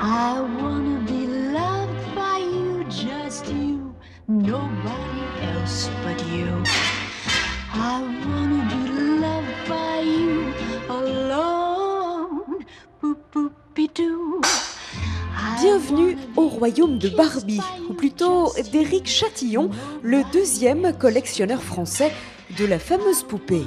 I wanna be loved by you, just you, nobody else but you. I wanna be loved by you alone. Boop boop bidoo. Bienvenue au royaume de Barbie, ou plutôt d'Éric Chatillon, le deuxième collectionneur français de la fameuse poupée.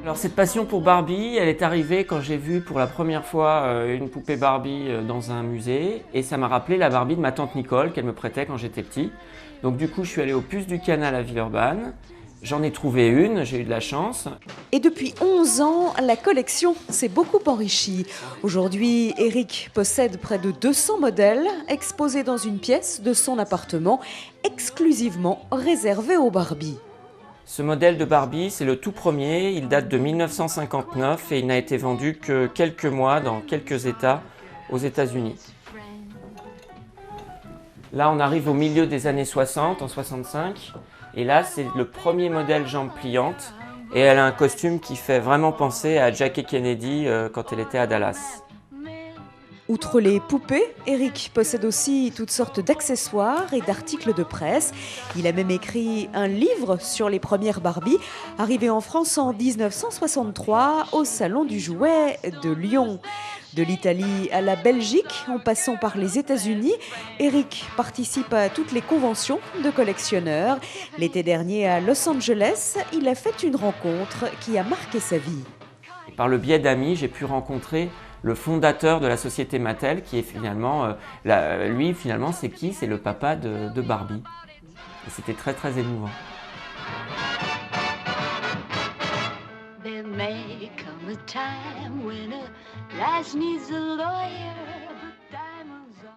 Alors cette passion pour Barbie, elle est arrivée quand j'ai vu pour la première fois une poupée Barbie dans un musée, et ça m'a rappelé la Barbie de ma tante Nicole qu'elle me prêtait quand j'étais petit. Donc du coup je suis allé au Puce du Canal à Villeurbanne, j'en ai trouvé une, j'ai eu de la chance. Et depuis 11 ans, la collection s'est beaucoup enrichie. Aujourd'hui, Éric possède près de 200 modèles exposés dans une pièce de son appartement, exclusivement réservée aux Barbie. Ce modèle de Barbie, c'est le tout premier, il date de 1959 et il n'a été vendu que quelques mois dans quelques États aux États-Unis. Là, on arrive au milieu des années 60, en 65, et là, c'est le premier modèle jambes pliantes, et elle a un costume qui fait vraiment penser à Jackie Kennedy quand elle était à Dallas. Outre les poupées, Éric possède aussi toutes sortes d'accessoires et d'articles de presse. Il a même écrit un livre sur les premières Barbie, arrivé en France en 1963 au Salon du Jouet de Lyon. De l'Italie à la Belgique, en passant par les États-Unis, Éric participe à toutes les conventions de collectionneurs. L'été dernier à Los Angeles, il a fait une rencontre qui a marqué sa vie. Par le biais d'amis, j'ai pu rencontrer le fondateur de la société Mattel, qui est finalement, lui finalement c'est qui? C'est le papa de Barbie. Et c'était très très émouvant. There may come a time when a lass needs a lawyer,